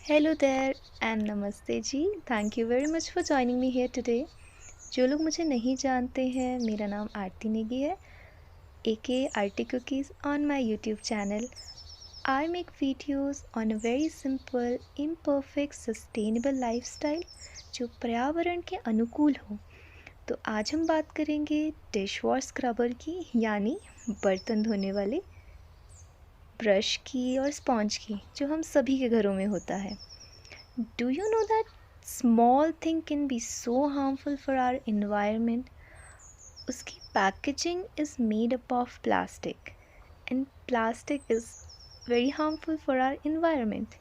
Hello there and नमस्ते जी। Thank you very much for joining me here today. जो लोग मुझे नहीं जानते हैं, मेरा नाम आरती नेगी है, aka Aarti cookies on my YouTube channel. I make videos on a very simple imperfect sustainable lifestyle जो पर्यावरण के अनुकूल हो। तो आज हम बात करेंगे डिश वॉश स्क्रबर की, यानी बर्तन धोने वाले ब्रश की और स्पॉन्ज की, जो हम सभी के घरों में होता है। Do you know that small thing can be so harmful for our environment? उसकी packaging is made up of plastic and plastic is very harmful for our environment.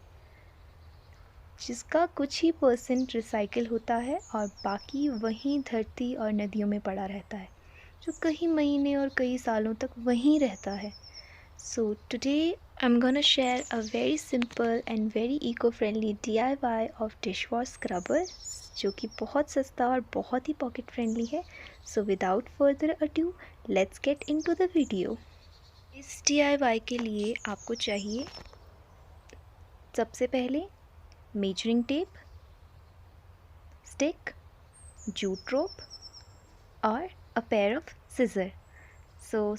जिसका कुछ ही परसेंट रिसाइकिल होता है और बाकी वहीं धरती और नदियों में पड़ा रहता है, जो कई महीने और कई सालों तक वहीं रहता है। So today I'm gonna share a very simple and very eco-friendly DIY of dishwash scrubber जो कि बहुत सस्ता और बहुत ही पॉकेट फ्रेंडली है। So without further ado, let's get into the video। इस DIY के लिए आपको चाहिए सबसे पहले मेजरिंग टेप, स्टिक, जूट रोप और अ पेयर ऑफ सिजर।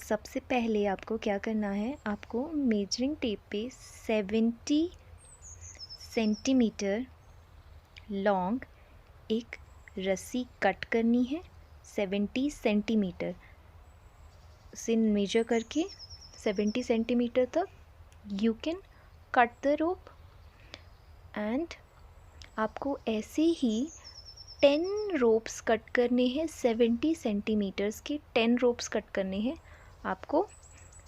सबसे पहले आपको क्या करना है, आपको मेजरिंग टेप पे 70 सेंटीमीटर लॉन्ग एक रस्सी कट करनी है। 70 सेंटीमीटर से मेजर करके 70 सेंटीमीटर तक you can cut the rope. And आपको ऐसे ही 10 रोप्स कट करने हैं। 70 सेंटीमीटर्स के 10 रोप्स कट करने हैं आपको।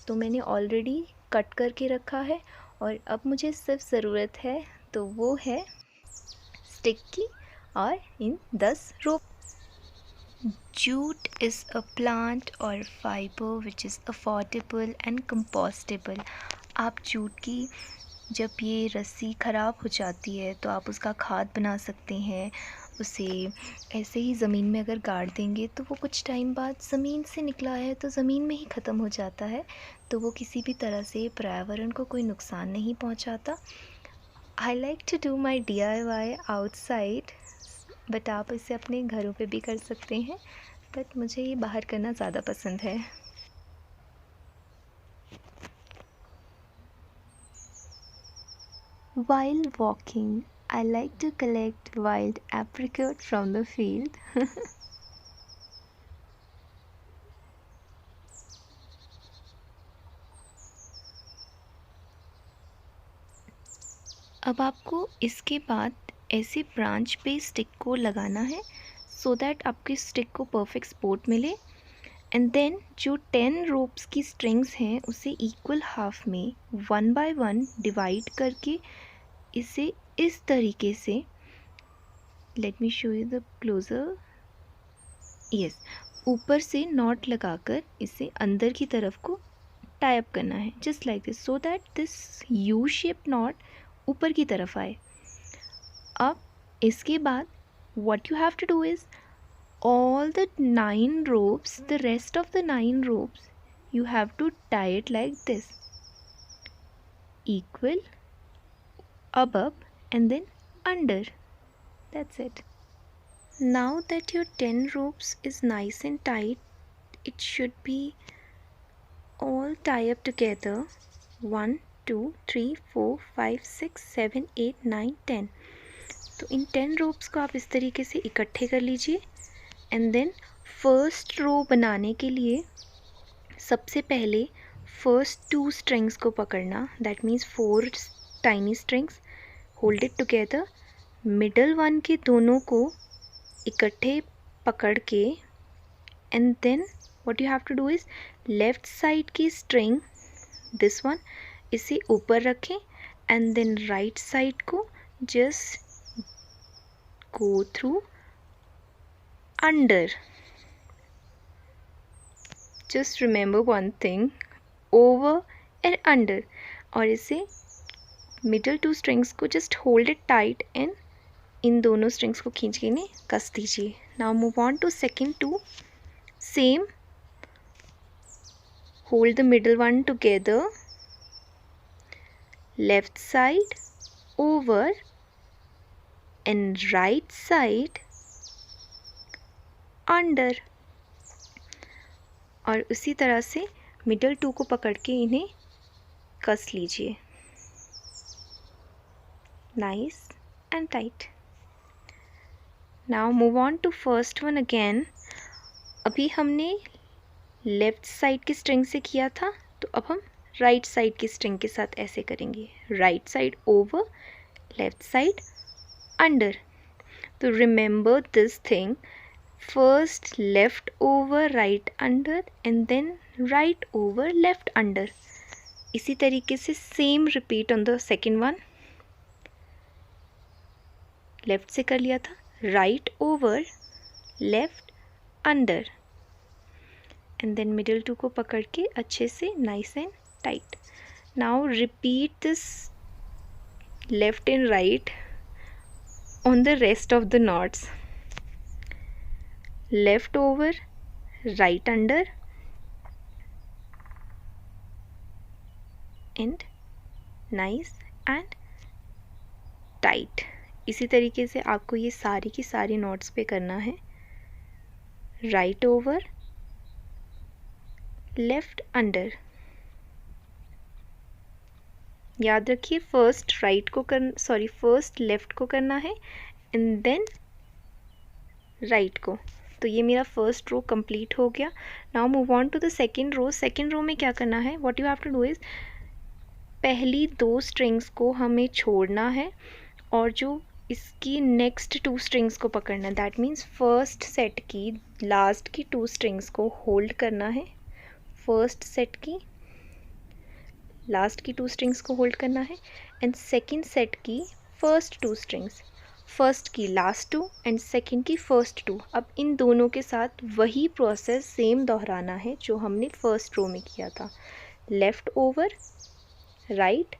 तो मैंने ऑलरेडी कट करके रखा है और अब मुझे सिर्फ ज़रूरत है तो वो है स्टिक की और इन 10 रोप। Jute is a plant or fiber which is affordable and compostable। आप जूट की जब ये रस्सी ख़राब हो जाती है तो आप उसका खाद बना सकते हैं। उसे ऐसे ही ज़मीन में अगर गाड़ देंगे तो वो कुछ टाइम बाद ज़मीन से निकला है तो ज़मीन में ही ख़त्म हो जाता है, तो वो किसी भी तरह से पर्यावरण को कोई नुकसान नहीं पहुंचाता। I like to do my DIY outside, but आप इसे अपने घरों पे भी कर सकते हैं, बट मुझे ये बाहर करना ज़्यादा पसंद है। While walking, I like to collect wild apricot from the field। अब आपको इसके बाद ऐसे ब्रांच पे स्टिक को लगाना है सो दैट आपकी स्टिक को परफेक्ट सपोर्ट मिले। एंड देन जो 10 रोप्स की स्ट्रिंग्स हैं उसे इक्वल हाफ में 1 बाय 1 डिवाइड करके इसे इस तरीके से, let me show you the closer, yes, ऊपर से नॉट लगाकर इसे अंदर की तरफ को टाई अप करना है, just like this, so that this U shape not ऊपर की तरफ आए। अब इसके बाद what you have to do is all the 9 ropes, the rest of the 9 ropes, you have to tie it like this, equal, above and then under. That's it. Now that your 10 ropes is nice and tight, it should be all tie up together. 1 2 3 4 5 6 7 8 9 10। तो इन 10 ropes को आप इस तरीके से इकट्ठे कर लीजिए। And then first row बनाने के लिए सबसे पहले फर्स्ट 2 स्ट्रिंग्स को पकड़ना, that means 4 tiny strings, hold it together, middle one के दोनों को इकट्ठे पकड़ के, and then what you have to do is left side की स्ट्रिंग, दिस वन, इसे ऊपर रखें एंड देन राइट साइड को just go through under. Just remember one thing, over and under, और इसे मिडल 2 स्ट्रिंग्स को just hold it tight and इन दोनों स्ट्रिंग्स को खींच के इन्हें कस दीजिए। Now move on to second 2, same, hold the middle one together, left side, over and right side under. और उसी तरह से मिडल टू को पकड़ के इन्हें कस लीजिए, nice and tight. Now move on to first one again. अभी हमने लेफ्ट साइड की स्ट्रिंग से किया था, तो अब हम राइट साइड की स्ट्रिंग के साथ ऐसे करेंगे. Right side over, left side under. तो remember this thing, first left over right under and then right over left under. इसी तरीके से same repeat on the second one. Left से कर लिया था, right over left under and then middle two को पकड़ के अच्छे से nice and tight. Now repeat this left and right on the rest of the knots. Left over, right under and nice and tight. इसी तरीके से आपको ये सारी की सारी नॉट्स पे करना है. Right over, left under. याद रखिए फर्स्ट लेफ्ट को करना है एंड देन राइट को. तो ये मेरा फर्स्ट रो कंप्लीट हो गया. Now move on to the second row. Second row में क्या करना है, what you have to do is, पहली दो स्ट्रिंग्स को हमें छोड़ना है और जो इसकी नेक्स्ट टू स्ट्रिंग्स को पकड़ना है. दैट मीन्स फर्स्ट सेट की लास्ट की टू स्ट्रिंग्स को होल्ड करना है, फर्स्ट सेट की लास्ट की टू स्ट्रिंग्स को होल्ड करना है एंड सेकेंड सेट की फर्स्ट टू स्ट्रिंग्स, फर्स्ट की लास्ट टू एंड सेकेंड की फर्स्ट टू. अब इन दोनों के साथ वही प्रोसेस सेम दोहराना है जो हमने फर्स्ट रो में किया था. Left over, right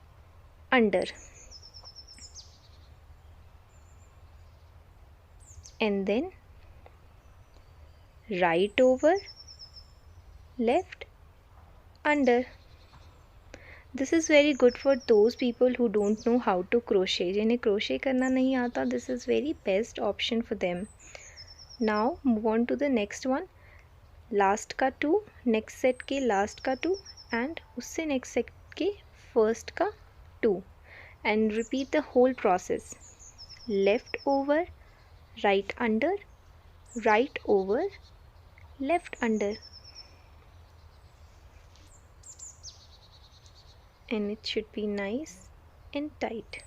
under and then right over, left under. This is very good for those people who don't know how to crochet. जिन्हें क्रोशे करना नहीं आता, this is very best option for them. Now move on to the next one. Last का two, next set के last का two and उससे next set के first का two and repeat the whole process. Left over, right under, right over, left under and it should be nice and tight.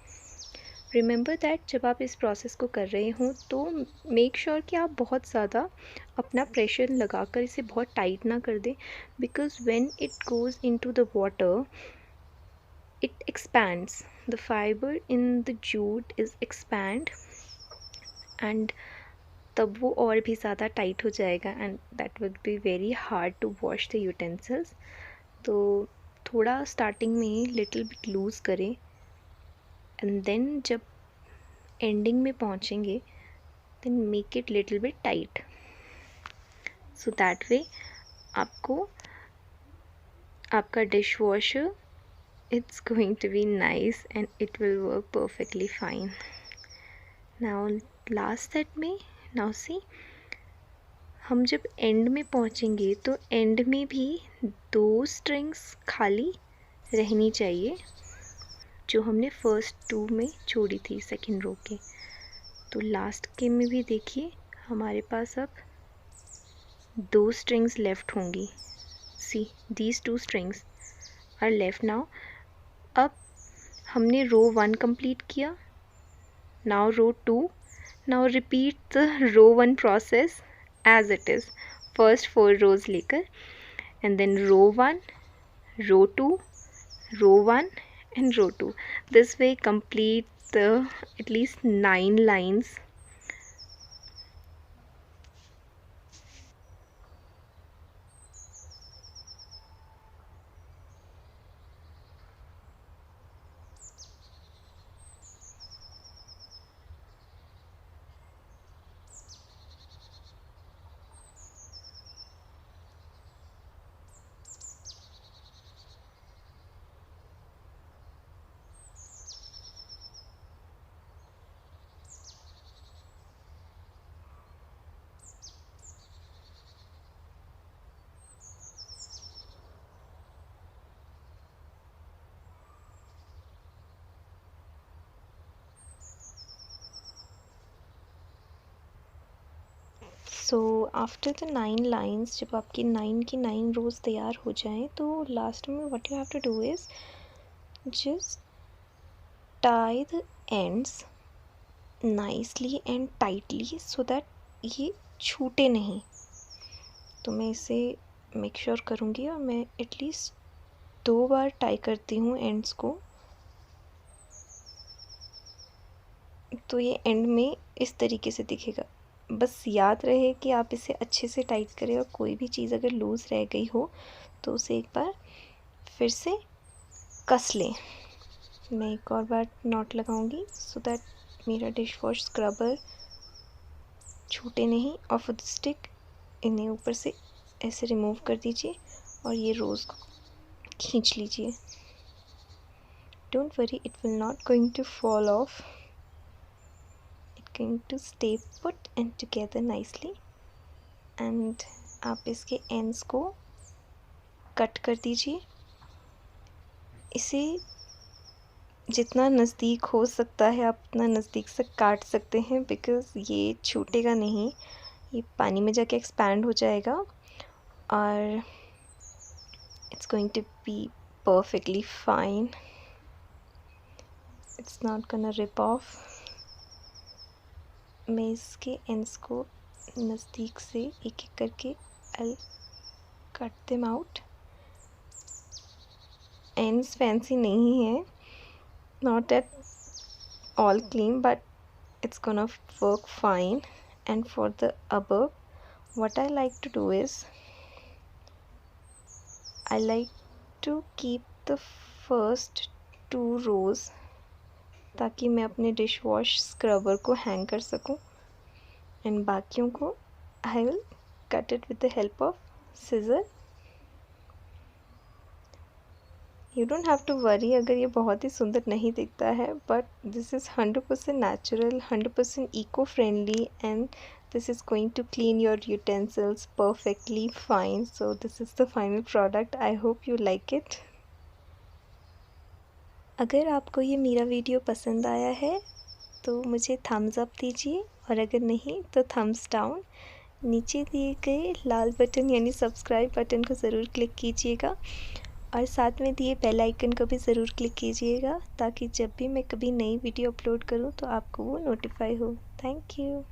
Remember that जब आप इस process को कर रहे हों तो मेक श्योर कि आप बहुत ज़्यादा अपना प्रेशर लगाकर इसे बहुत टाइट ना कर दें, because when it goes into the water it expands, the fiber in the jute is expand and तब वो और भी ज़्यादा टाइट हो जाएगा and that would be very hard to wash the utensils. तो थोड़ा स्टार्टिंग में लिटिल बिट लूज़ करें एंड देन जब एंडिंग में पहुँचेंगे then make it little bit tight, so that way आपको आपका dish washer it's going to be nice and it will work perfectly fine. Now last set में, now see, हम जब and में पहुँचेंगे तो एंड में भी दो स्ट्रिंग्स खाली रहनी चाहिए जो हमने फर्स्ट टू में छोड़ी थी सेकेंड रो के. तो लास्ट के में भी देखिए हमारे पास अब दो स्ट्रिंग्स लेफ़्ट होंगी. See these two strings are left now. अब हमने रो वन कंप्लीट किया, now row two. Now repeat the row one process as it is, first 4 rows लेकर and then row 1, row 2, row 1 and row 2. This way complete the at least 9 lines. So after the 9 lines, जब आपकी 9 की 9 रोज़ तैयार हो जाएं, तो last में what you have to do is just tie the ends nicely and tightly so that ये छूटे नहीं। तो मैं इसे मेक श्योर करूँगी और मैं एटलीस्ट 2 बार टाई करती हूँ एंड्स को। तो ये एंड में इस तरीके से दिखेगा। बस याद रहे कि आप इसे अच्छे से टाइट करें और कोई भी चीज़ अगर लूज़ रह गई हो तो उसे एक बार फिर से कस लें। मैं एक और बार नॉट लगाऊंगी सो दैट मेरा डिश वॉश स्क्रबर छूटे नहीं। और फॉर द स्टिक इन्हें ऊपर से ऐसे रिमूव कर दीजिए और ये रोज़ को खींच लीजिए। Don't worry, it will not going to fall off, going to stay put and together nicely। and आप इसके ends को कट कर दीजिए। इसे जितना नज़दीक हो सकता है आप उतना नज़दीक से काट सकते हैं, बिकॉज़ ये छूटेगा नहीं, ये पानी में जाके एक्सपैंड हो जाएगा और it's going to be perfectly fine. It's not gonna rip off. मैं इसके एंड्स को नज़दीक से एक एक करके I'll cut them out। ends fancy नहीं है, not at all clean, but it's gonna work fine। and for the above, what I like to do is I like to keep the first 2 rows ताकि मैं अपने dish wash scrubber को hang कर सकूं, and बाकियों को I will cut it with the help of scissor। You don't have to worry अगर ये बहुत ही सुंदर नहीं दिखता है, but this is 100% natural, 100% eco friendly, and this is going to clean your utensils perfectly fine. So this is the final product. I hope you like it. अगर आपको ये मेरा वीडियो पसंद आया है तो मुझे थम्स अप दीजिए, और अगर नहीं तो थम्स डाउन। नीचे दिए गए लाल बटन यानी सब्सक्राइब बटन को ज़रूर क्लिक कीजिएगा, और साथ में दिए बेल आइकन को भी ज़रूर क्लिक कीजिएगा ताकि जब भी मैं कभी नई वीडियो अपलोड करूं तो आपको वो नोटिफाई हो। Thank you.